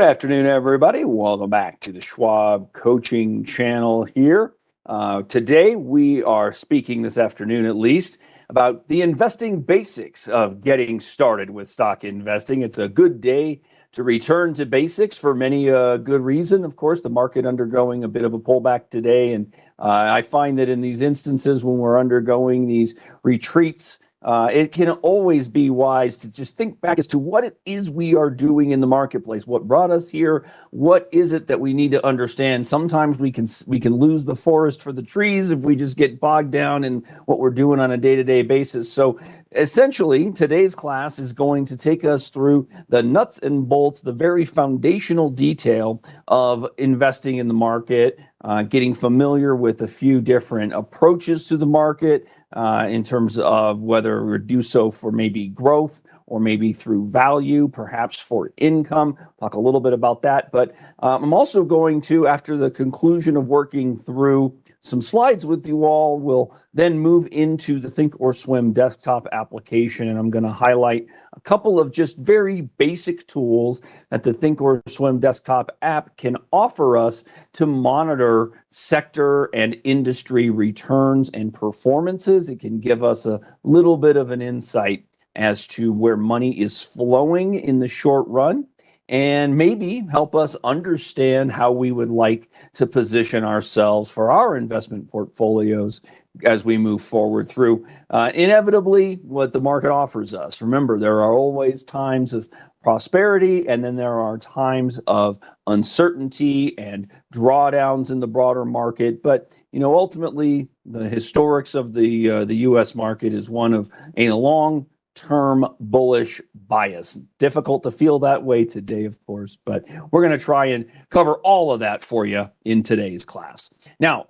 Good afternoon, everybody. Welcome back to the Schwab Coaching Channel here. Today, we are speaking this afternoon, at least, about the investing basics of getting started with stock investing. It's a good day to return to basics for many good reason. Of course, the market undergoing a bit of a pullback today, and I find that in these instances when we're undergoing these retreats, it can always be wise to just think back as to what it is we are doing in the marketplace, what brought us here, what is it that we need to understand. Sometimes we can lose the forest for the trees if we just get bogged down in what we're doing on a day-to-day basis. So essentially, today's class is going to take us through the nuts and bolts, the very foundational detail of investing in the market, getting familiar with a few different approaches to the market, in terms of whether we do so for maybe growth or maybe through value, perhaps for income. Talk a little bit about that. But I'm also going to, after the conclusion of working through some slides with you all, we'll then move into the Thinkorswim desktop application, and I'm going to highlight a couple of just very basic tools that the Thinkorswim desktop app can offer us to monitor sector and industry returns and performances. It can give us a little bit of an insight as to where money is flowing in the short run, and maybe help us understand how we would like to position ourselves for our investment portfolios as we move forward through inevitably what the market offers us. Remember, there are always times of prosperity, and then there are times of uncertainty and drawdowns in the broader market. But ultimately, the historics of the U.S. market is one of a long-term bullish bias. Difficult to feel that way today, of course, but we're going to try and cover all of that for you in today's class. Now,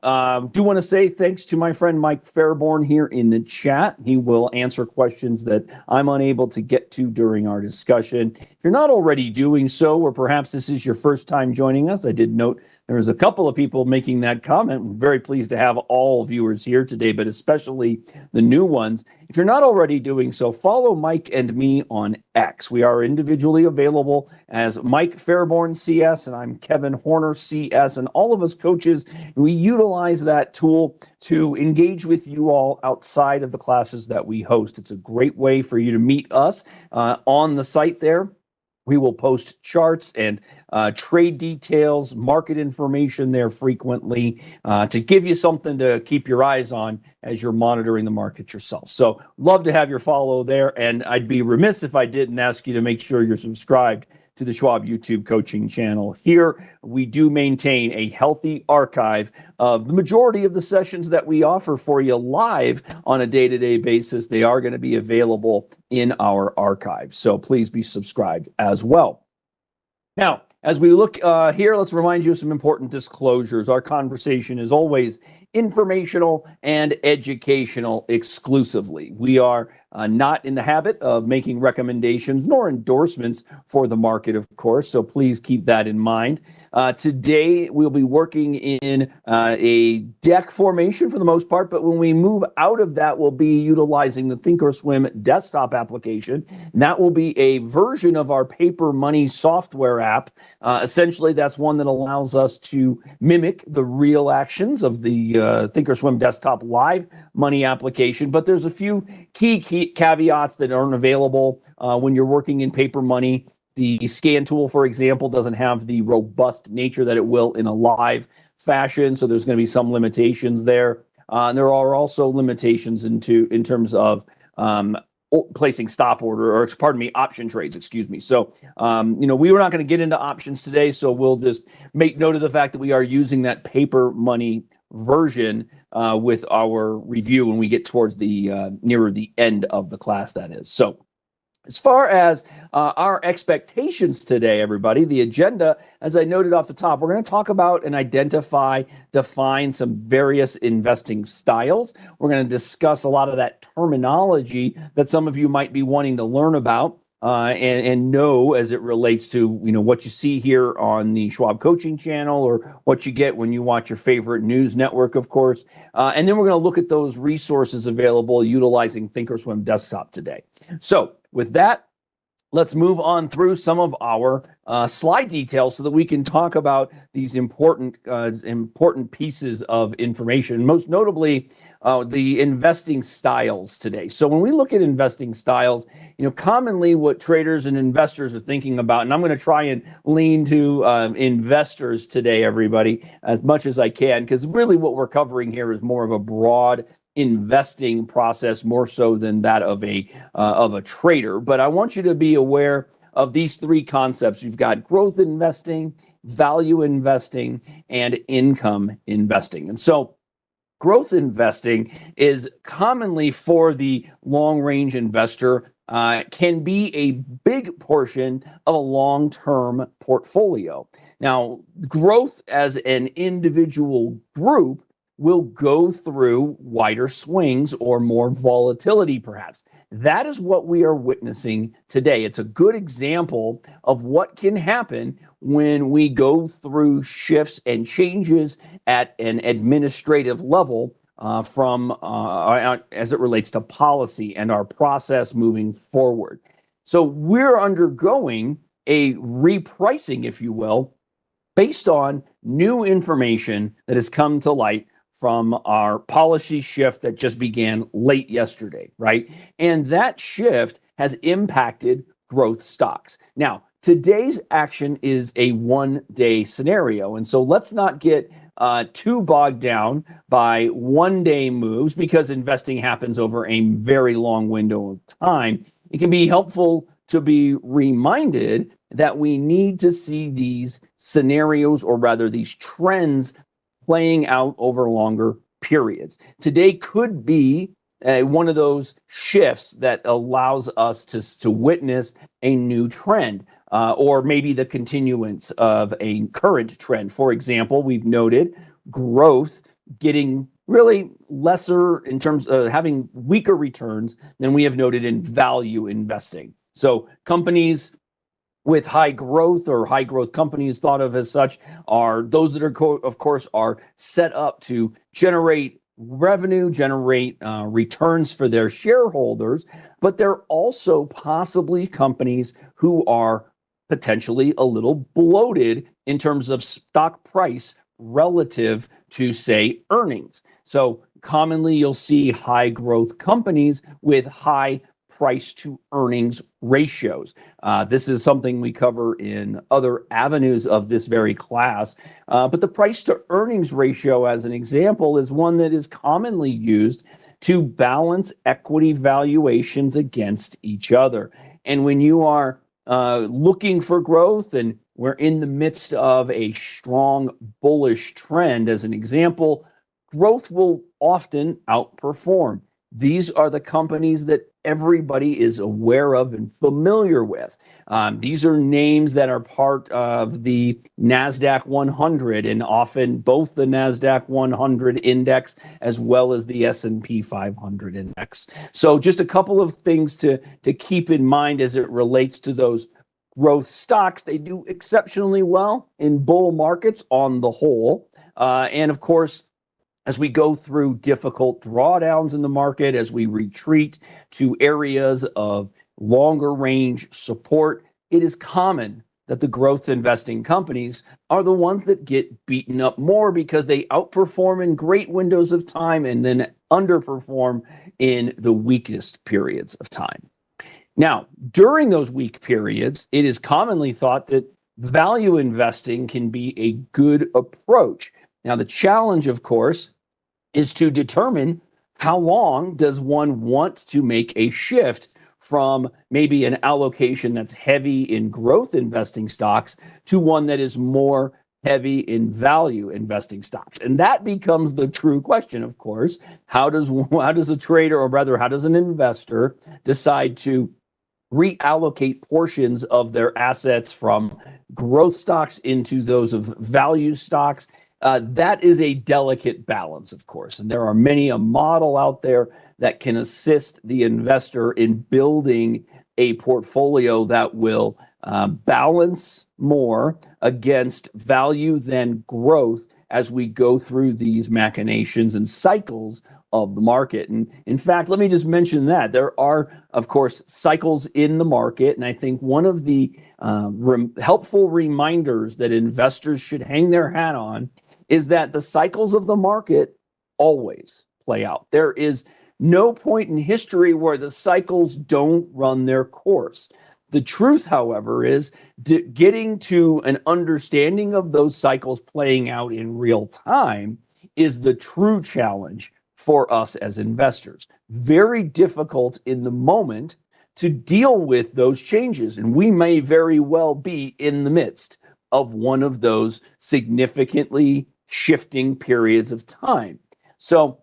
do want to say thanks to my friend Mike Fairborn here in the chat. He will answer questions that I'm unable to get to during our discussion. If you're not already doing so, or perhaps this is your first time joining us, I did note there was a couple of people making that comment. I'm very pleased to have all viewers here today, but especially the new ones. If you're not already doing so, follow Mike and me on X. We are individually available as Mike Fairborn CS, and I'm Kevin Horner CS, and all of us coaches, we utilize that tool to engage with you all outside of the classes that we host. It's a great way for you to meet us on the site there. We will post charts and trade details, market information there frequently to give you something to keep your eyes on as you're monitoring the market yourself. So love to have your follow there, and I'd be remiss if I didn't ask you to make sure you're subscribed to the Schwab YouTube Coaching Channel. Here, we do maintain a healthy archive of the majority of the sessions that we offer for you live on a day-to-day basis. They are going to be available in our archive, so please be subscribed as well. Now, as we look here, let's remind you of some important disclosures. Our conversation is always informational and educational exclusively. We are not in the habit of making recommendations nor endorsements for the market, of course, so please keep that in mind. Today, we'll be working in a deck formation for the most part, but when we move out of that, we'll be utilizing the Thinkorswim desktop application. And that will be a version of our paper money software app. Essentially, that's one that allows us to mimic the real actions of the Thinkorswim desktop live money application, but there's a few key caveats that aren't available when you're working in paper money. The scan tool, for example, doesn't have the robust nature that it will in a live fashion, so there's going to be some limitations there. And there are also limitations in terms of placing stop order, or pardon me, option trades, excuse me. So, we were not going to get into options today, so we'll just make note of the fact that we are using that paper money version with our review when we get towards the nearer the end of the class, that is. So, as far as our expectations today, everybody, the agenda, as I noted off the top, we're going to talk about and define some various investing styles. We're going to discuss a lot of that terminology that some of you might be wanting to learn about and know as it relates to what you see here on the Schwab Coaching Channel, or what you get when you watch your favorite news network, of course. And then we're going to look at those resources available utilizing Thinkorswim Desktop today. So with that, let's move on through some of our slide details so that we can talk about these important pieces of information, most notably the investing styles today. So when we look at investing styles, commonly what traders and investors are thinking about, and I'm going to try and lean to investors today, everybody, as much as I can, because really what we're covering here is more of a broad investing process, more so than that of a trader. But I want you to be aware of these three concepts. You've got growth investing, value investing, and income investing. And so growth investing is commonly for the long-range investor, can be a big portion of a long-term portfolio. Now, growth as an individual group will go through wider swings or more volatility, perhaps. That is what we are witnessing today. It's a good example of what can happen when we go through shifts and changes at an administrative level as it relates to policy and our process moving forward. So we're undergoing a repricing, if you will, based on new information that has come to light from our policy shift that just began late yesterday, right? And that shift has impacted growth stocks. Now, today's action is a one-day scenario. And so let's not get too bogged down by one-day moves, because investing happens over a very long window of time. It can be helpful to be reminded that we need to see these scenarios, or rather these trends, playing out over longer periods. Today could be one of those shifts that allows us to witness a new trend, or maybe the continuance of a current trend. For example, we've noted growth getting really lesser in terms of having weaker returns than we have noted in value investing. So companies with high growth, or high growth companies thought of as such, are those that are, of course, are set up to generate revenue, generate returns for their shareholders, but they're also possibly companies who are potentially a little bloated in terms of stock price relative to, say, earnings. So commonly you'll see high growth companies with high price to earnings ratios. This is something we cover in other avenues of this very class. But the price to earnings ratio, as an example, is one that is commonly used to balance equity valuations against each other. And when you are looking for growth, and we're in the midst of a strong bullish trend, as an example, growth will often outperform. These are the companies that everybody is aware of and familiar with. These are names that are part of the NASDAQ 100, and often both the NASDAQ 100 index as well as the S&P 500 index. So just a couple of things to keep in mind as it relates to those growth stocks. They do exceptionally well in bull markets on the whole. And of course, as we go through difficult drawdowns in the market, as we retreat to areas of longer range support, it is common that the growth investing companies are the ones that get beaten up more, because they outperform in great windows of time and then underperform in the weakest periods of time. Now, during those weak periods, it is commonly thought that value investing can be a good approach. Now, the challenge, of course, is to determine how long does one want to make a shift from maybe an allocation that's heavy in growth investing stocks to one that is more heavy in value investing stocks. And that becomes the true question, of course. How does a trader, or rather, how does an investor decide to reallocate portions of their assets from growth stocks into those of value stocks? That is a delicate balance, of course, and there are many a model out there that can assist the investor in building a portfolio that will balance more against value than growth as we go through these machinations and cycles of the market. And in fact, let me just mention that there are, of course, cycles in the market. And I think one of the helpful reminders that investors should hang their hat on is that the cycles of the market always play out. There is no point in history where the cycles don't run their course. The truth, however, is getting to an understanding of those cycles playing out in real time is the true challenge for us as investors. Very difficult in the moment to deal with those changes. And we may very well be in the midst of one of those significantly shifting periods of time. So,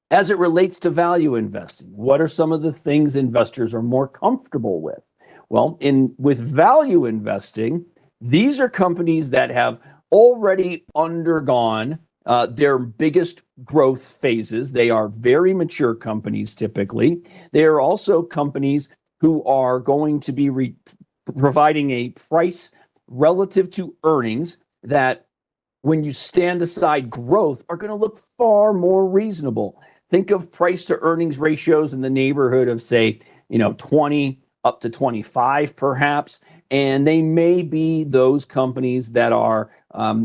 as it relates to value investing, what are some of the things investors are more comfortable with? Well, with value investing, these are companies that have already undergone their biggest growth phases. They are very mature companies typically. They are also companies who are going to be providing a price relative to earnings that, when you stand aside growth, are going to look far more reasonable. Think of price to earnings ratios in the neighborhood of, say, 20 up to 25 perhaps. And they may be those companies that are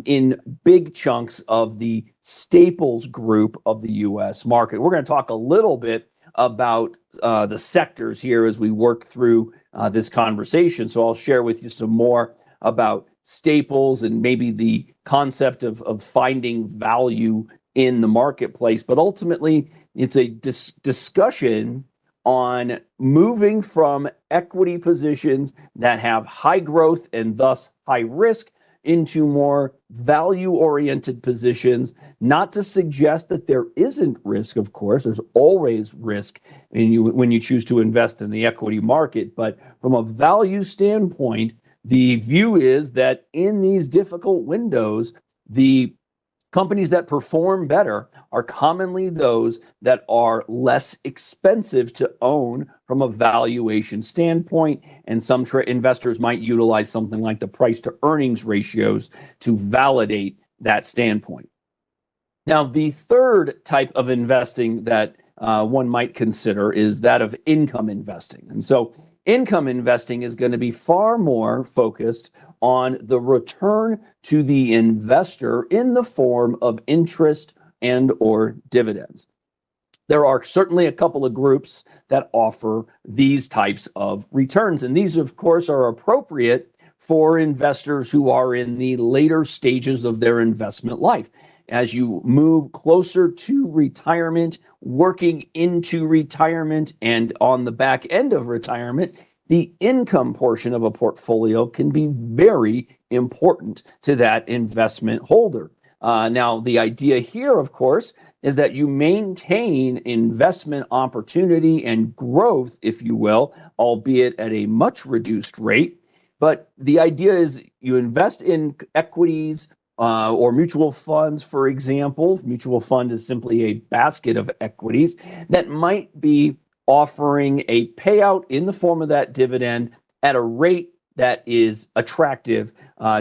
in big chunks of the staples group of the US market. We're going to talk a little bit about the sectors here as we work through this conversation. So I'll share with you some more about staples and maybe the concept of finding value in the marketplace. But ultimately, it's a discussion on moving from equity positions that have high growth and thus high risk into more value-oriented positions. Not to suggest that there isn't risk, of course. There's always risk when you choose to invest in the equity market. But from a value standpoint, the view is that in these difficult windows, the companies that perform better are commonly those that are less expensive to own from a valuation standpoint. And some investors might utilize something like the price to earnings ratios to validate that standpoint. Now, the third type of investing that one might consider is that of income investing. And so income investing is going to be far more focused on the return to the investor in the form of interest and or dividends. There are certainly a couple of groups that offer these types of returns, and these, of course, are appropriate for investors who are in the later stages of their investment life. As you move closer to retirement, working into retirement, and on the back end of retirement, the income portion of a portfolio can be very important to that investment holder. Now, the idea here, of course, is that you maintain investment opportunity and growth, if you will, albeit at a much reduced rate. But the idea is you invest in equities or mutual funds, for example. Mutual fund is simply a basket of equities that might be offering a payout in the form of that dividend at a rate that is attractive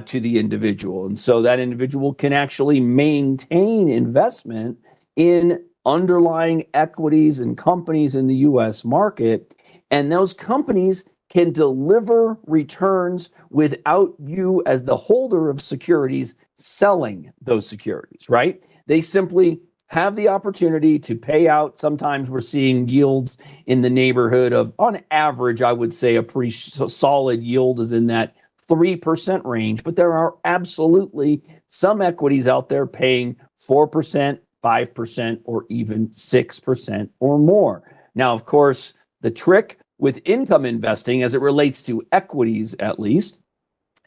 to the individual. And so that individual can actually maintain investment in underlying equities and companies in the US market. And those companies can deliver returns without you, as the holder of securities, selling those securities, right? They simply have the opportunity to pay out. Sometimes we're seeing yields in the neighborhood of, on average, I would say a pretty solid yield is in that 3% range. But there are absolutely some equities out there paying 4%, 5%, or even 6% or more. Now, of course, the trick with income investing, as it relates to equities at least,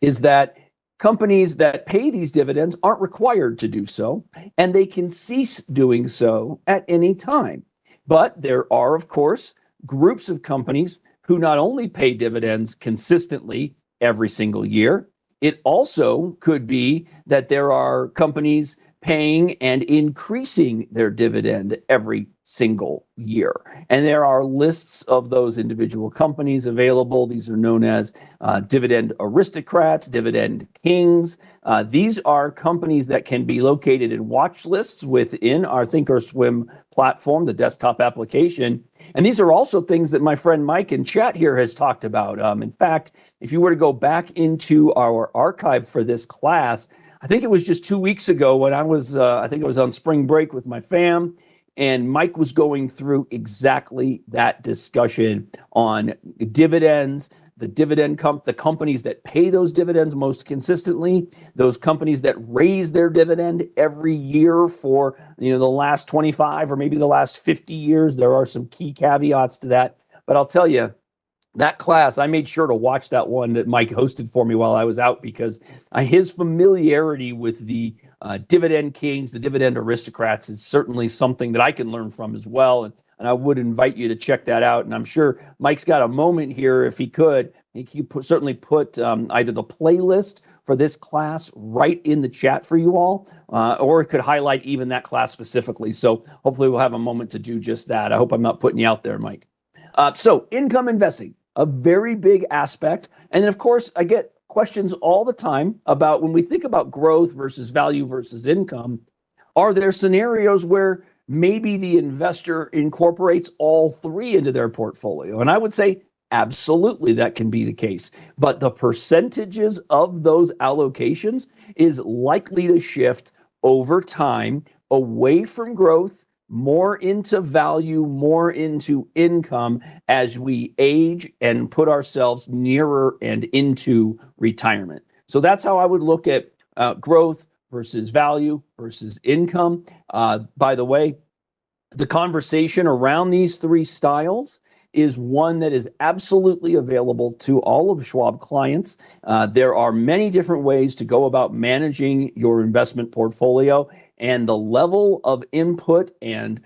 is that companies that pay these dividends aren't required to do so, and they can cease doing so at any time. But there are, of course, groups of companies who not only pay dividends consistently every single year, it also could be that there are companies paying and increasing their dividend every single year. And there are lists of those individual companies available. These are known as dividend aristocrats, dividend kings. These are companies that can be located in watch lists within our Thinkorswim platform, the desktop application. And these are also things that my friend Mike in chat here has talked about. In fact, if you were to go back into our archive for this class, I think it was just 2 weeks ago when I was on spring break with my fam, and Mike was going through exactly that discussion on dividends, the companies that pay those dividends most consistently, those companies that raise their dividend every year for the last 25 or maybe the last 50 years. There are some key caveats to that, but I'll tell you, that class, I made sure to watch that one that Mike hosted for me while I was out, because his familiarity with the dividend kings, the dividend aristocrats, is certainly something that I can learn from as well. And I would invite you to check that out. And I'm sure Mike's got a moment here. If he could, certainly put either the playlist for this class right in the chat for you all, or it could highlight even that class specifically. So hopefully we'll have a moment to do just that. I hope I'm not putting you out there, Mike. So income investing, a very big aspect. And then, of course, I get questions all the time about when we think about growth versus value versus income, are there scenarios where maybe the investor incorporates all three into their portfolio? And I would say absolutely that can be the case. But the percentages of those allocations is likely to shift over time away from growth, more into value, more into income as we age and put ourselves nearer and into retirement. So that's how I would look at growth versus value versus income. By the way, the conversation around these three styles is one that is absolutely available to all of Schwab clients. There are many different ways to go about managing your investment portfolio, and the level of input and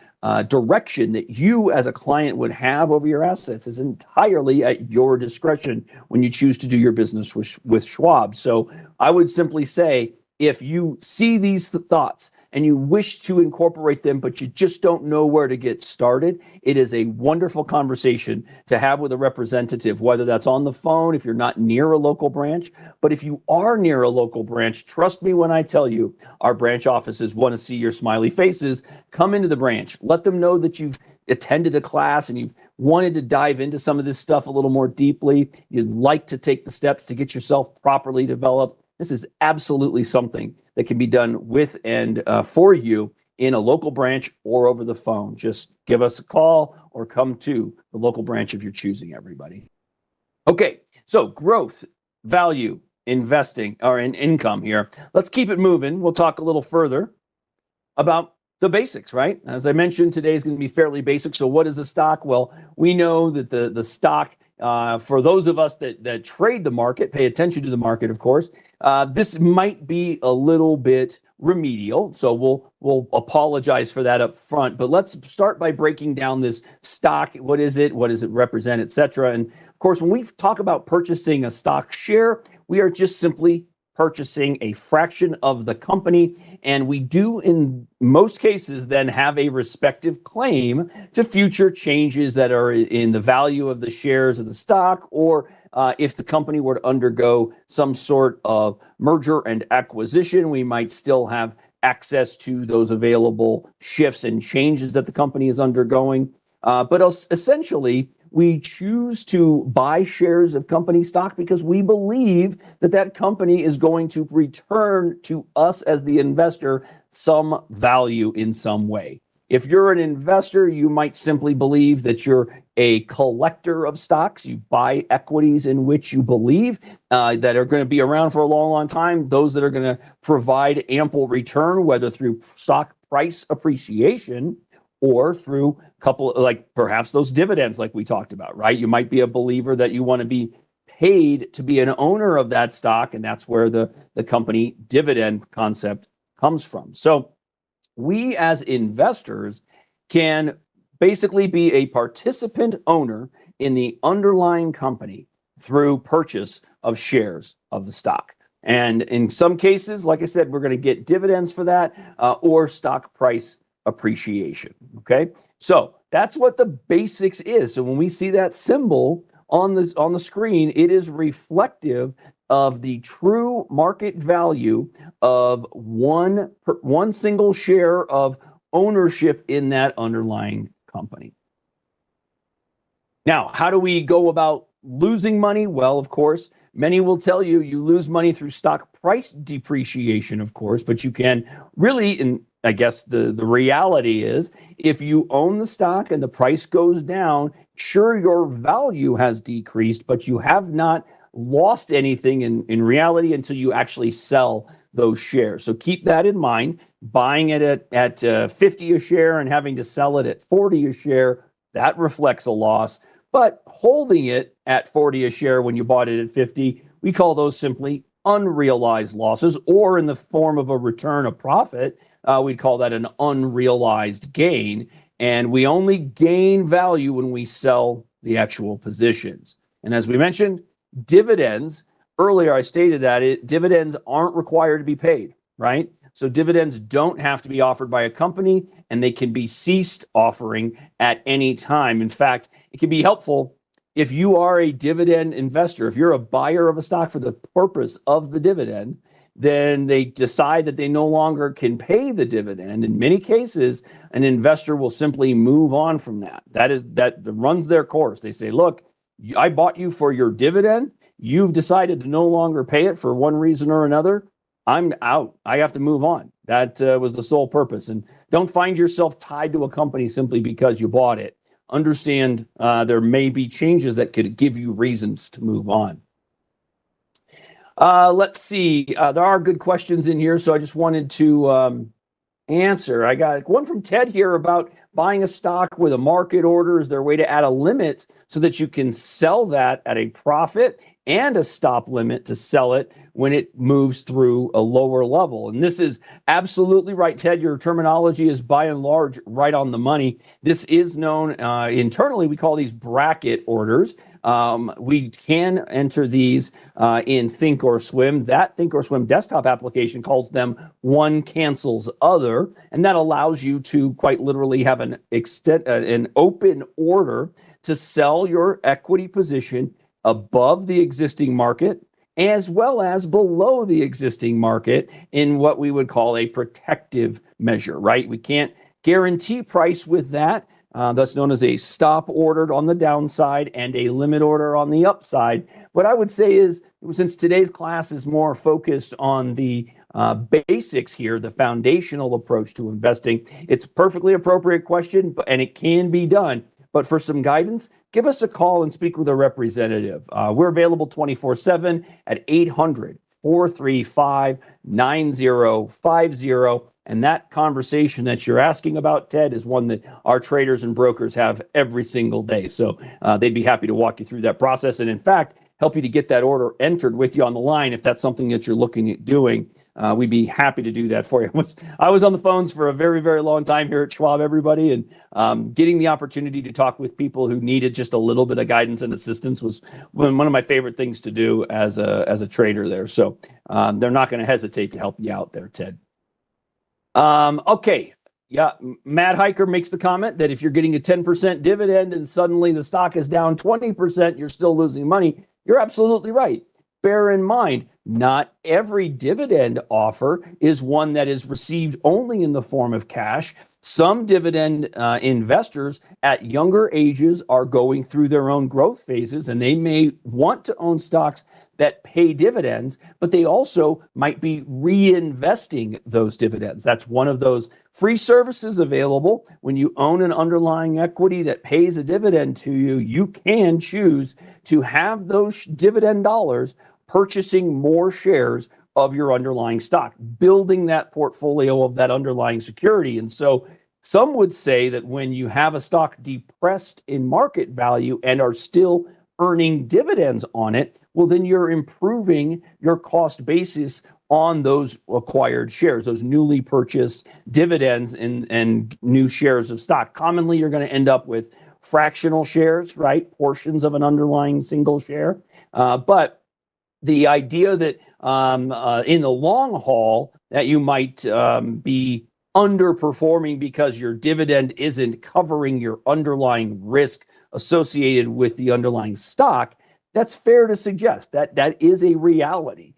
direction that you as a client would have over your assets is entirely at your discretion when you choose to do your business with Schwab. So I would simply say, if you see these thoughts and you wish to incorporate them, but you just don't know where to get started, it is a wonderful conversation to have with a representative, whether that's on the phone if you're not near a local branch. But if you are near a local branch, trust me when I tell you, our branch offices want to see your smiley faces. Come into the branch. Let them know that you've attended a class and you've wanted to dive into some of this stuff a little more deeply. You'd like to take the steps to get yourself properly developed. This is absolutely something that can be done with and for you in a local branch or over the phone. Just give us a call or come to the local branch of your choosing, everybody. Okay, so growth, value, investing, or in income here. Let's keep it moving. We'll talk a little further about the basics, right? As I mentioned, today is going to be fairly basic. So what is the stock? Well, we know that the stock, for those of us that trade the market, pay attention to the market, of course, this might be a little bit remedial. So we'll apologize for that up front. But let's start by breaking down this stock. What is it? What does it represent, et cetera? And of course, when we talk about purchasing a stock share, we are just simply purchasing a fraction of the company. And we do, in most cases, then have a respective claim to future changes that are in the value of the shares of the stock, or if the company were to undergo some sort of merger and acquisition, we might still have access to those available shifts and changes that the company is undergoing. But essentially, we choose to buy shares of company stock because we believe that that company is going to return to us as the investor some value in some way. If you're an investor, you might simply believe that you're a collector of stocks. You buy equities in which you believe that are going to be around for a long, long time. Those that are going to provide ample return, whether through stock price appreciation or through like perhaps those dividends like we talked about, right? You might be a believer that you want to be paid to be an owner of that stock, and that's where the company dividend concept comes from. So we as investors can basically be a participant owner in the underlying company through purchase of shares of the stock. And in some cases, like I said, we're going to get dividends for that or stock price appreciation. Okay. So that's what the basics is. So when we see that symbol on the screen, it is reflective of the true market value of one single share of ownership in that underlying company. Now, how do we go about losing money? Well, of course, many will tell you you lose money through stock price depreciation, of course, but you can really, and I guess the reality is, if you own the stock and the price goes down, sure, your value has decreased, but you have not lost anything in reality until you actually sell those shares. So keep that in mind. Buying it at 50 a share and having to sell it at 40 a share, that reflects a loss. But holding it at 40 a share when you bought it at 50, we call those simply unrealized losses, or in the form of a return of profit, we'd call that an unrealized gain. And we only gain value when we sell the actual positions. And as we mentioned, dividends, earlier I stated that dividends aren't required to be paid, right? So dividends don't have to be offered by a company, and they can be ceased offering at any time. In fact, it can be helpful if you are a dividend investor. If you're a buyer of a stock for the purpose of the dividend, then they decide that they no longer can pay the dividend. In many cases, an investor will simply move on from that. That runs their course. They say, look, I bought you for your dividend. You've decided to no longer pay it for one reason or another. I'm out. I have to move on. That was the sole purpose. And don't find yourself tied to a company simply because you bought it. Understand there may be changes that could give you reasons to move on. Let's see. There are good questions in here, so I just wanted to answer. I got one from Ted here about buying a stock with a market order. Is there a way to add a limit so that you can sell that at a profit and a stop limit to sell it when it moves through a lower level? And this is absolutely right, Ted. Your terminology is by and large right on the money. This is known internally, we call these bracket orders. We can enter these in Thinkorswim. That Thinkorswim desktop application calls them one cancels other, and that allows you to quite literally have an open order to sell your equity position above the existing market as well as below the existing market in what we would call a protective measure, right? We can't guarantee price with that. That's known as a stop order on the downside and a limit order on the upside. What I would say is, since today's class is more focused on the basics here, the foundational approach to investing, it's a perfectly appropriate question, and it can be done. But for some guidance, give us a call and speak with a representative. We're available 24/7 at 800-435-9050. And that conversation that you're asking about, Ted, is one that our traders and brokers have every single day. So they'd be happy to walk you through that process. And in fact, help you to get that order entered with you on the line if that's something that you're looking at doing. We'd be happy to do that for you. I was on the phones for a very, very long time here at Schwab, everybody, and getting the opportunity to talk with people who needed just a little bit of guidance and assistance was one of my favorite things to do as a trader there. So they're not going to hesitate to help you out there, Ted. Okay. Yeah, Matt Hiker makes the comment that if you're getting a 10% dividend and suddenly the stock is down 20%, you're still losing money. You're absolutely right. Bear in mind, not every dividend offer is one that is received only in the form of cash. Some dividend investors at younger ages are going through their own growth phases, and they may want to own stocks that pay dividends, but they also might be reinvesting those dividends. That's one of those free services available. When you own an underlying equity that pays a dividend to you, you can choose to have those dividend dollars purchasing more shares of your underlying stock, building that portfolio of that underlying security. And so some would say that when you have a stock depressed in market value and are still earning dividends on it, well, then you're improving your cost basis on those acquired shares, those newly purchased dividends and new shares of stock. Commonly, you're going to end up with fractional shares, right? Portions of an underlying single share. But the idea that in the long haul that you might be underperforming because your dividend isn't covering your underlying risk associated with the underlying stock, that's fair to suggest that that is a reality.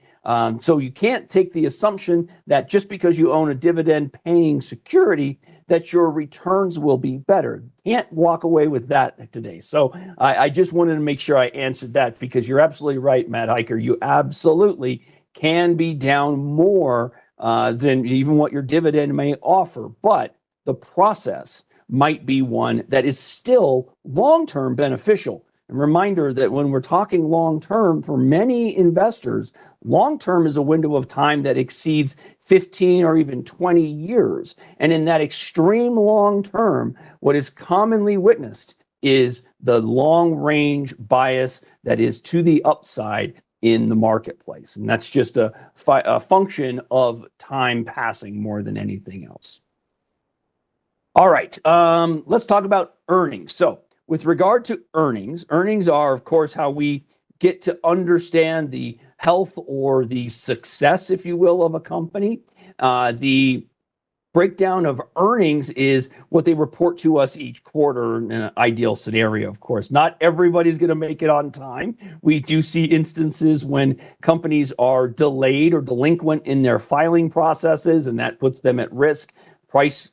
So you can't take the assumption that just because you own a dividend paying security that your returns will be better. Can't walk away with that today. So I just wanted to make sure I answered that, because you're absolutely right, Matt Hiker. You absolutely can be down more than even what your dividend may offer, but the process might be one that is still long-term beneficial. A reminder that when we're talking long-term, for many investors, long-term is a window of time that exceeds 15 or even 20 years. And in that extreme long-term, what is commonly witnessed is the long-range bias that is to the upside in the marketplace. And that's just a function of time passing more than anything else. All right, let's talk about earnings. So with regard to earnings, earnings are, of course, how we get to understand the health or the success, if you will, of a company. The breakdown of earnings is what they report to us each quarter in an ideal scenario, of course. Not everybody's going to make it on time. We do see instances when companies are delayed or delinquent in their filing processes, and that puts them at risk. Price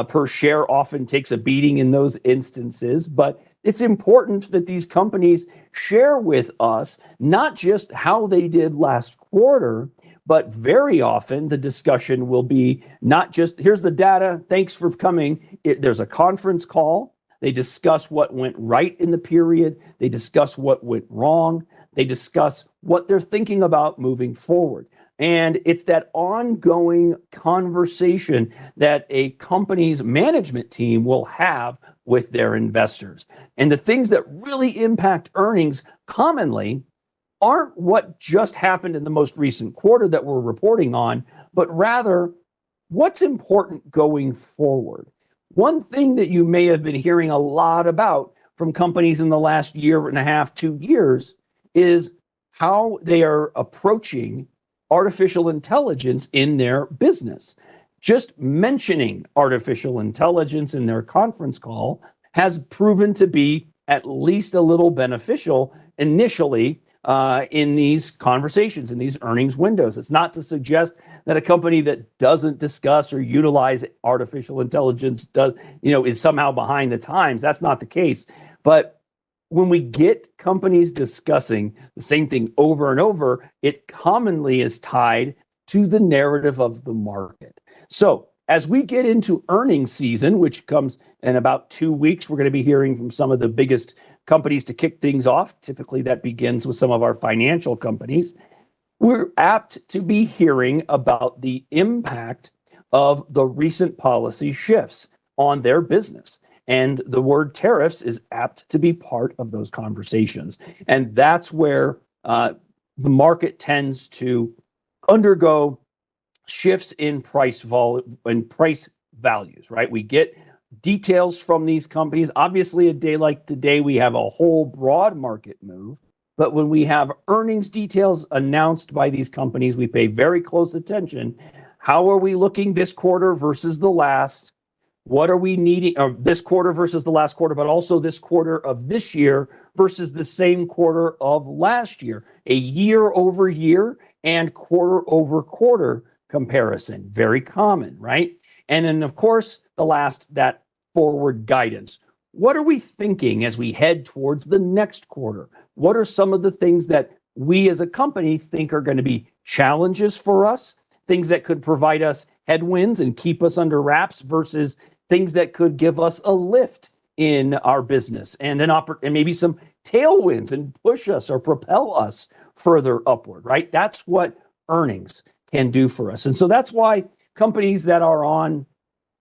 per share often takes a beating in those instances, but it's important that these companies share with us not just how they did last quarter, but very often the discussion will be not just, here's the data, thanks for coming. There's a conference call. They discuss what went right in the period. They discuss what went wrong. They discuss what they're thinking about moving forward. And it's that ongoing conversation that a company's management team will have with their investors. And the things that really impact earnings commonly aren't what just happened in the most recent quarter that we're reporting on, but rather what's important going forward. One thing that you may have been hearing a lot about from companies in the last year and a half, 2 years, is how they are approaching artificial intelligence in their business. Just mentioning artificial intelligence in their conference call has proven to be at least a little beneficial initially in these conversations, in these earnings windows. It's not to suggest that a company that doesn't discuss or utilize artificial intelligence is somehow behind the times. That's not the case. But when we get companies discussing the same thing over and over, it commonly is tied to the narrative of the market. So as we get into earnings season, which comes in about 2 weeks, we're going to be hearing from some of the biggest companies to kick things off. Typically, that begins with some of our financial companies. We're apt to be hearing about the impact of the recent policy shifts on their business. And the word tariffs is apt to be part of those conversations. And that's where the market tends to undergo shifts in price values, right? We get details from these companies. Obviously, a day like today, we have a whole broad market move. But when we have earnings details announced by these companies, we pay very close attention. How are we looking this quarter versus the last? What are we needing this quarter versus the last quarter, but also this quarter of this year versus the same quarter of last year? A year over year and quarter over quarter comparison. Very common, right? And then, of course, that forward guidance. What are we thinking as we head towards the next quarter? What are some of the things that we as a company think are going to be challenges for us? Things that could provide us headwinds and keep us under wraps versus things that could give us a lift in our business and and maybe some tailwinds and push us or propel us further upward, right? That's what earnings can do for us. And so that's why companies that are on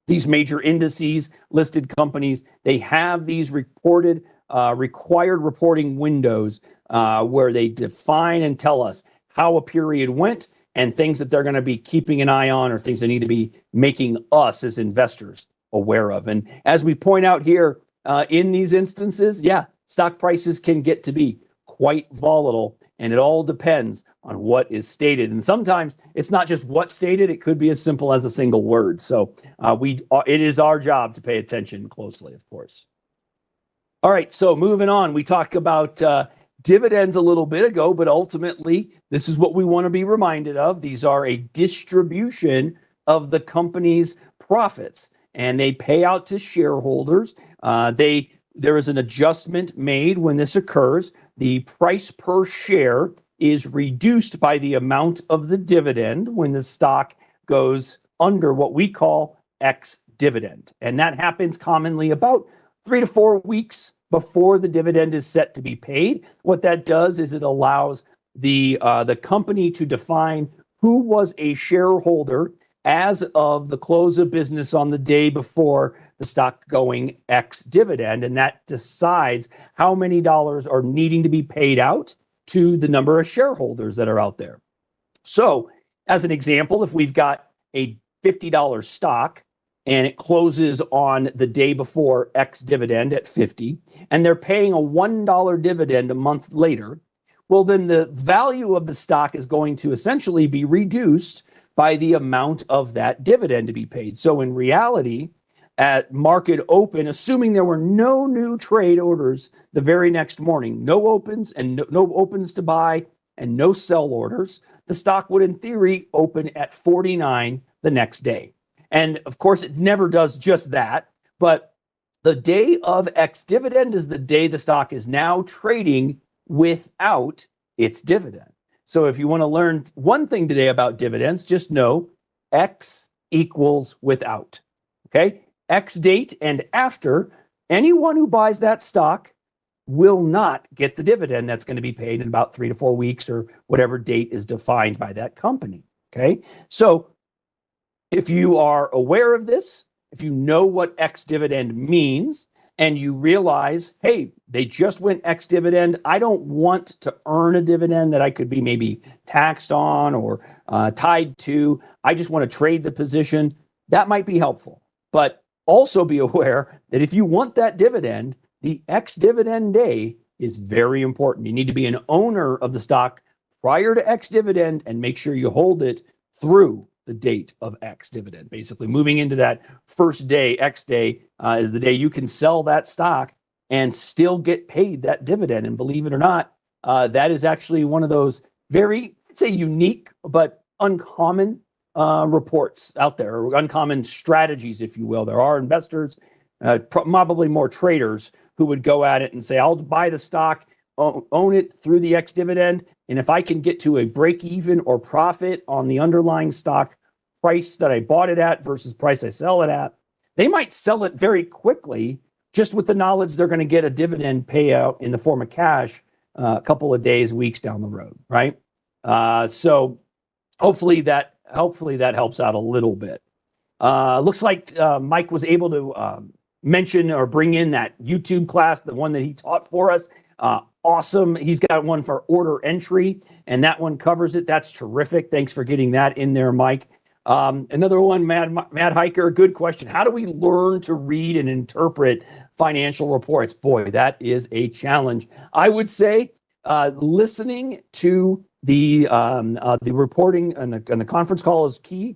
these major indices, listed companies, they have these required reporting windows where they define and tell us how a period went and things that they're going to be keeping an eye on or things they need to be making us as investors aware of. And as we point out here in these instances, stock prices can get to be quite volatile, and it all depends on what is stated. And sometimes it's not just what's stated, it could be as simple as a single word. So it is our job to pay attention closely, of course. All right, so moving on, we talked about dividends a little bit ago, but ultimately, this is what we want to be reminded of. These are a distribution of the company's profits, and they pay out to shareholders. There is an adjustment made when this occurs. The price per share is reduced by the amount of the dividend when the stock goes under what we call ex-dividend. And that happens commonly about 3 to 4 weeks before the dividend is set to be paid. What that does is it allows the company to define who was a shareholder as of the close of business on the day before the stock going ex-dividend, and that decides how many dollars are needing to be paid out to the number of shareholders that are out there. So, as an example, if we've got a $50 stock and it closes on the day before ex-dividend at 50, and they're paying a $1 dividend a month later, well, then the value of the stock is going to essentially be reduced by the amount of that dividend to be paid. So in reality, at market open, assuming there were no new trade orders the very next morning, no opens and no opens to buy and no sell orders, the stock would in theory open at 49 the next day. And of course, it never does just that, but the day of ex-dividend is the day the stock is now trading without its dividend. So if you want to learn one thing today about dividends, just know X equals without, okay? X date and after, anyone who buys that stock will not get the dividend that's going to be paid in about 3 to 4 weeks or whatever date is defined by that company, okay? So if you are aware of this, if you know what ex-dividend means, and you realize, hey, they just went ex-dividend, I don't want to earn a dividend that I could be maybe taxed on or tied to. I just want to trade the position. That might be helpful. But also be aware that if you want that dividend, the ex-dividend day is very important. You need to be an owner of the stock prior to ex-dividend and make sure you hold it through the date of ex-dividend. Basically, moving into that first day, X day, is the day you can sell that stock and still get paid that dividend. And believe it or not, that is actually one of those very, I'd say, unique but uncommon reports out there, or uncommon strategies, if you will. There are investors, probably more traders, who would go at it and say, I'll buy the stock, own it through the ex-dividend, and if I can get to a break even or profit on the underlying stock price that I bought it at versus price I sell it at, they might sell it very quickly just with the knowledge they're going to get a dividend payout in the form of cash a couple of days, weeks down the road, right? So hopefully that helps out a little bit. Looks like Mike was able to mention or bring in that YouTube class, the one that he taught for us. Awesome. He's got one for order entry, and that one covers it. That's terrific. Thanks for getting that in there, Mike. Another one, Matt Hiker, good question. How do we learn to read and interpret financial reports? Boy, that is a challenge. I would say listening to the reporting and the conference call is key.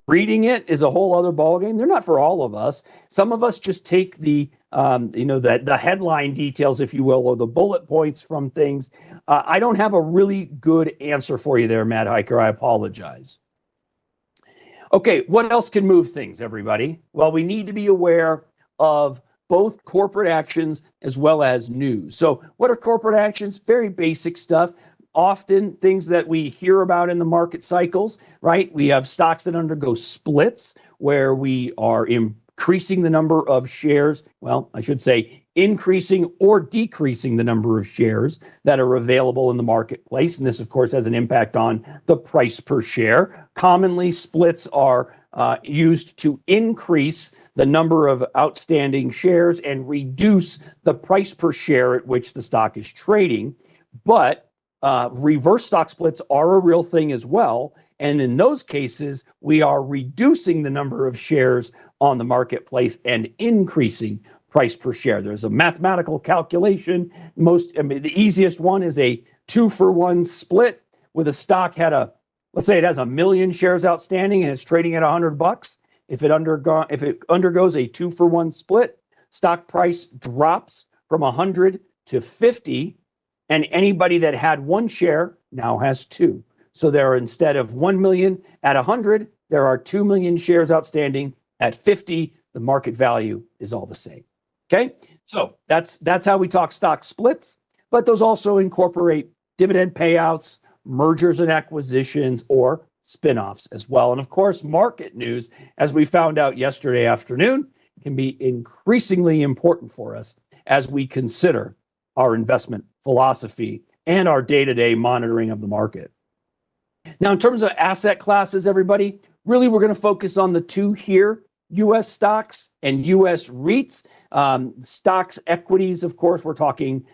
Reading it is a whole other ballgame. They're not for all of us. Some of us just take the headline details, if you will, or the bullet points from things. I don't have a really good answer for you there, Matt Hiker. I apologize. Okay, what else can move things, everybody? Well, we need to be aware of both corporate actions as well as news. So what are corporate actions? Very basic stuff. Often things that we hear about in the market cycles, right? We have stocks that undergo splits where we are increasing the number of shares. Well, I should say increasing or decreasing the number of shares that are available in the marketplace. And this, of course, has an impact on the price per share. Commonly, splits are used to increase the number of outstanding shares and reduce the price per share at which the stock is trading. But reverse stock splits are a real thing as well. And in those cases, we are reducing the number of shares on the marketplace and increasing price per share. There's a mathematical calculation. The easiest one is a 2-for-1 split, with a stock had let's say it has 1 million shares outstanding and it's trading at $100. If it undergoes a 2-for-1 split, stock price drops from 100 to 50, and anybody that had 1 share now has 2. So there are, instead of 1 million at 100, there are 2 million shares outstanding at 50. The market value is all the same. Okay, so that's how we talk stock splits, but those also incorporate dividend payouts, mergers and acquisitions, or spinoffs as well. And of course, market news, as we found out yesterday afternoon, can be increasingly important for us as we consider our investment philosophy and our day-to-day monitoring of the market. Now, in terms of asset classes, everybody, really we're going to focus on the 2 here, U.S. stocks and U.S. REITs. Stocks, equities, of course, we're talking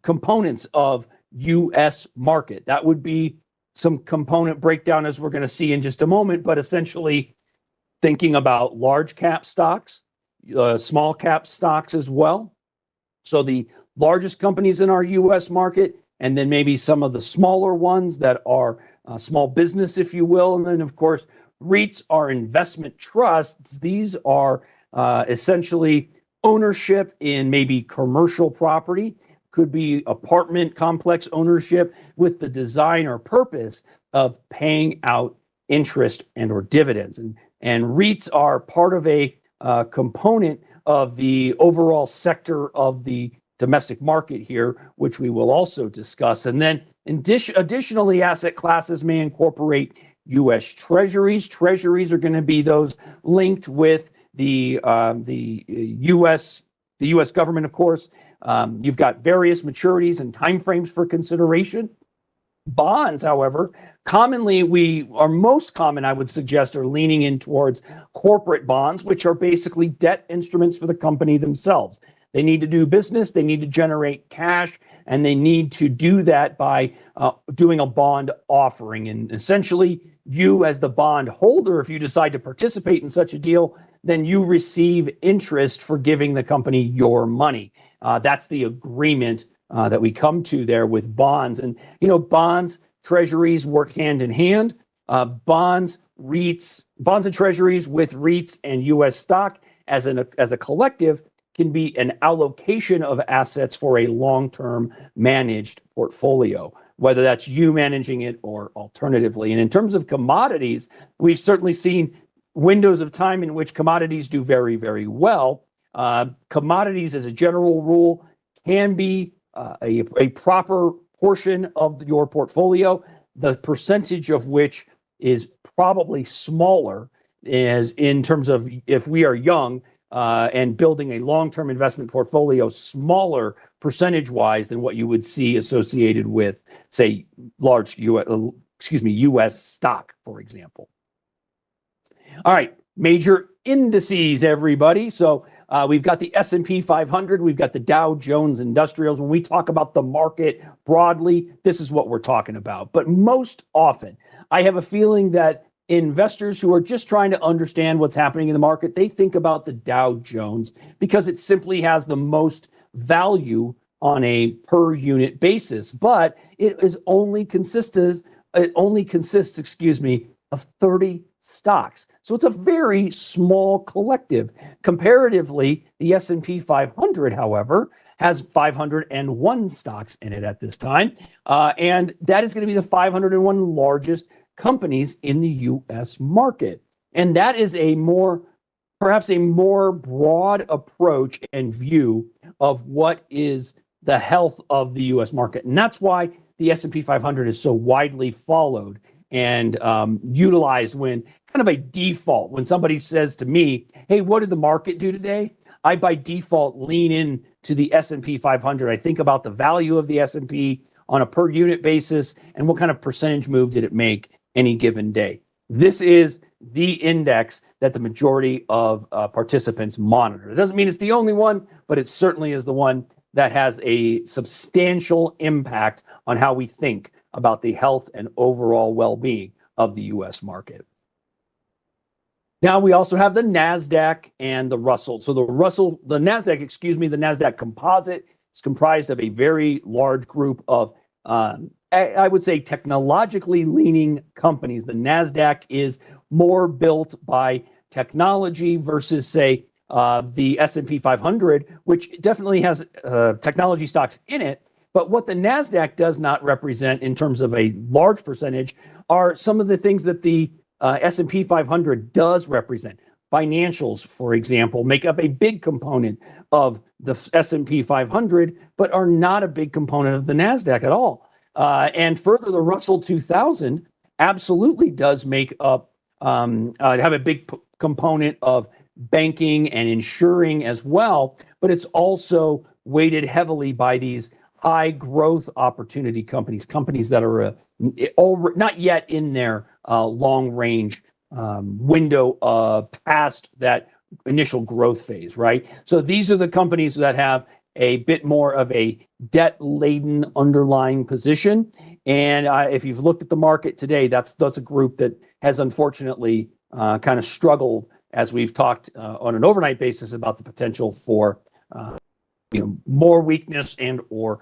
components of U.S. market. That would be some component breakdown, as we're going to see in just a moment, but essentially thinking about large cap stocks, small cap stocks as well. So the largest companies in our U.S. market, and then maybe some of the smaller ones that are small business, if you will. And then, of course, REITs are investment trusts. These are essentially ownership in maybe commercial property, could be apartment complex ownership with the design or purpose of paying out interest and or dividends. And REITs are part of a component of the overall sector of the domestic market here, which we will also discuss. And then additionally, asset classes may incorporate U.S. Treasuries. Treasuries are going to be those linked with the U.S. government, of course. You've got various maturities and timeframes for consideration. Bonds, however, most common, I would suggest, are leaning in towards corporate bonds, which are basically debt instruments for the company themselves. They need to do business, they need to generate cash, and they need to do that by doing a bond offering. And essentially, you as the bond holder, if you decide to participate in such a deal, then you receive interest for giving the company your money. That's the agreement that we come to there with bonds. And, bonds, treasuries work hand in hand. Bonds and treasuries with REITs and U.S. stock as a collective can be an allocation of assets for a long-term managed portfolio, whether that's you managing it or alternatively. And in terms of commodities, we've certainly seen windows of time in which commodities do very, very well. Commodities, as a general rule, can be a proper portion of your portfolio, the percentage of which is probably smaller, as in terms of if we are young and building a long-term investment portfolio, smaller percentage-wise than what you would see associated with, say, large U.S. stock, for example. All right, major indices, everybody. So we've got the S&P 500, we've got the Dow Jones Industrials. When we talk about the market broadly, this is what we're talking about. But most often, I have a feeling that investors who are just trying to understand what's happening in the market, they think about the Dow Jones because it simply has the most value on a per unit basis. But it only consists, of 30 stocks. So it's a very small collective. Comparatively, the S&P 500, however, has 501 stocks in it at this time. And that is going to be the 501 largest companies in the U.S. market. And that is perhaps a more broad approach and view of what is the health of the U.S. market. And that's why the S&P 500 is so widely followed and utilized when kind of a default. When somebody says to me, hey, what did the market do today? I, by default, lean in to the S&P 500. I think about the value of the S&P on a per unit basis and what kind of percentage move did it make any given day. This is the index that the majority of participants monitor. It doesn't mean it's the only one, but it certainly is the one that has a substantial impact on how we think about the health and overall well-being of the U.S. market. Now we also have the NASDAQ and the Russell. So the NASDAQ composite is comprised of a very large group of I would say, technologically leaning companies. The NASDAQ is more built by technology versus, say, the S&P 500, which definitely has technology stocks in it. But what the NASDAQ does not represent in terms of a large percentage are some of the things that the S&P 500 does represent. Financials, for example, make up a big component of the S&P 500, but are not a big component of the NASDAQ at all. And further, the Russell 2000 absolutely does make up, have a big component of banking and insuring as well, but it's also weighted heavily by these high growth opportunity companies that are not yet in their long range window past that initial growth phase, right? So these are the companies that have a bit more of a debt-laden underlying position. And if you've looked at the market today, that's a group that has unfortunately kind of struggled, as we've talked on an overnight basis about the potential for more weakness and or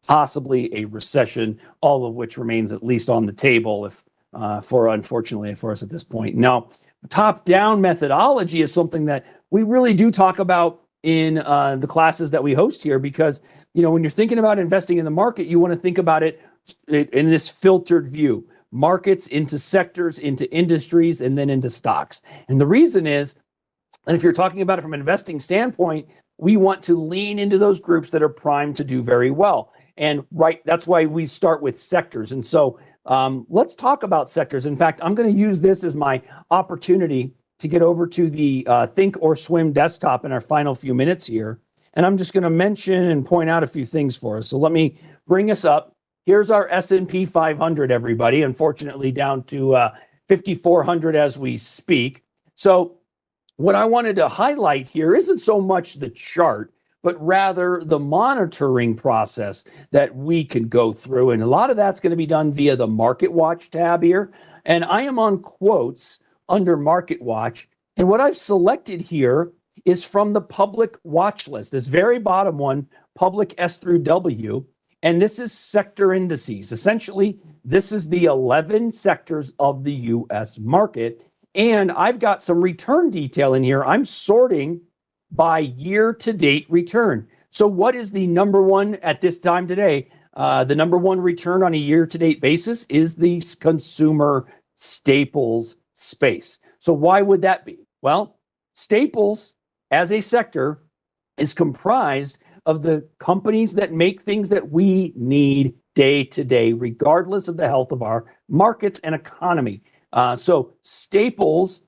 possibly a recession, all of which remains at least on the table unfortunately for us at this point. Now, top-down methodology is something that we really do talk about in the classes that we host here, because when you're thinking about investing in the market, you want to think about it in this filtered view: markets into sectors, into industries, and then into stocks. And the reason is, and if you're talking about it from an investing standpoint, we want to lean into those groups that are primed to do very well. And that's why we start with sectors. And so let's talk about sectors. In fact, I'm going to use this as my opportunity to get over to the Thinkorswim desktop in our final few minutes here. And I'm just going to mention and point out a few things for us. So let me bring us up. Here's our S&P 500, everybody, unfortunately down to 5,400 as we speak. So what I wanted to highlight here isn't so much the chart, but rather the monitoring process that we can go through. And a lot of that's going to be done via the Market Watch tab here. And I am on quotes under Market Watch. And what I've selected here is from the public watch list, this very bottom one, public S through W. And this is sector indices. Essentially, this is the 11 sectors of the US market. And I've got some return detail in here. I'm sorting by year-to-date return. So what is the number one at this time today? The number one return on a year-to-date basis is the consumer staples space. So why would that be? Well, staples as a sector is comprised of the companies that make things that we need day to day, regardless of the health of our markets and economy. So staples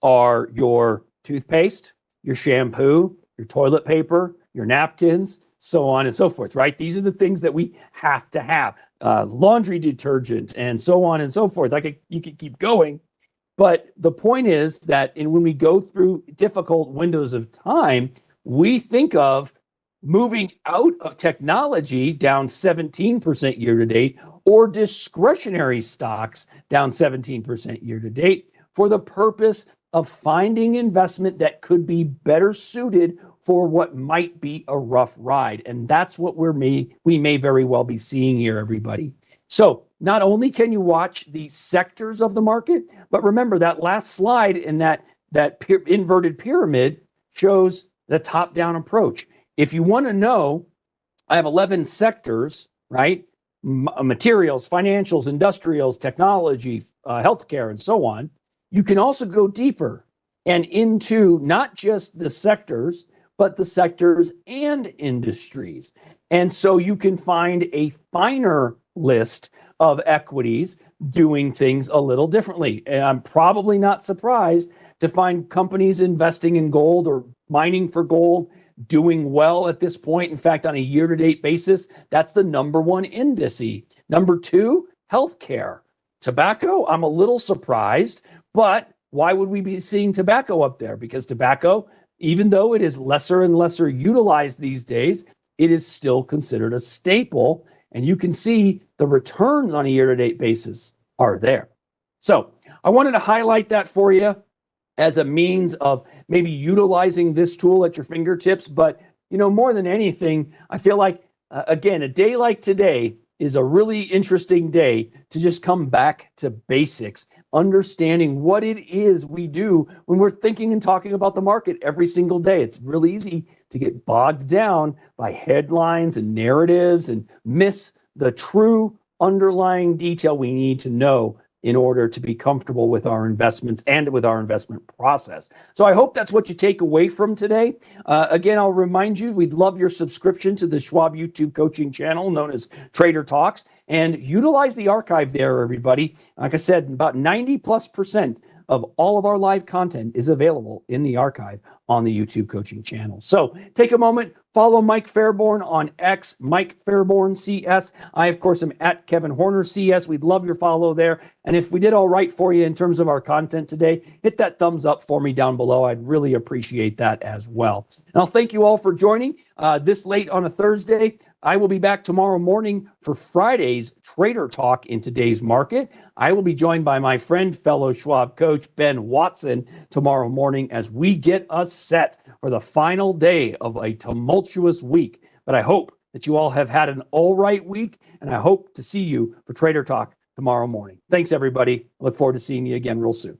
are your toothpaste, your shampoo, your toilet paper, your napkins, so on and so forth, right? These are the things that we have to have. Laundry detergent and so on and so forth. You could keep going. But the point is that when we go through difficult windows of time, we think of moving out of technology down 17% year to date, or discretionary stocks down 17% year to date, for the purpose of finding investment that could be better suited for what might be a rough ride. And that's what we may very well be seeing here, everybody. So not only can you watch the sectors of the market, but remember that last slide in that inverted pyramid shows the top-down approach. If you want to know, I have 11 sectors, right? Materials, financials, industrials, technology, healthcare, and so on. You can also go deeper and into not just the sectors, but the sectors and industries. And so you can find a finer list of equities doing things a little differently. And I'm probably not surprised to find companies investing in gold or mining for gold doing well at this point. In fact, on a year-to-date basis, that's the number one indice. Number two, healthcare. Tobacco, I'm a little surprised, but why would we be seeing tobacco up there? Because tobacco, even though it is lesser and lesser utilized these days, it is still considered a staple. And you can see the returns on a year-to-date basis are there. So I wanted to highlight that for you as a means of maybe utilizing this tool at your fingertips. But, more than anything, I feel like, again, a day like today is a really interesting day to just come back to basics, understanding what it is we do when we're thinking and talking about the market every single day. It's really easy to get bogged down by headlines and narratives and miss the true underlying detail we need to know in order to be comfortable with our investments and with our investment process. So I hope that's what you take away from today. Again, I'll remind you, we'd love your subscription to the Schwab YouTube coaching channel known as Trader Talks, and utilize the archive there, everybody. Like I said, about 90+% of all of our live content is available in the archive on the YouTube coaching channel. So take a moment, follow Mike Fairborn on X, Mike Fairborn CS. I, of course, am at Kevin Horner CS. We'd love your follow there. And if we did all right for you in terms of our content today, hit that thumbs up for me down below. I'd really appreciate that as well. And I'll thank you all for joining this late on a Thursday. I will be back tomorrow morning for Friday's Trader Talk in today's market. I will be joined by my friend, fellow Schwab coach, Ben Watson, tomorrow morning as we get us set for the final day of a tumultuous week. But I hope that you all have had an all right week, and I hope to see you for Trader Talk tomorrow morning. Thanks, everybody. I look forward to seeing you again real soon.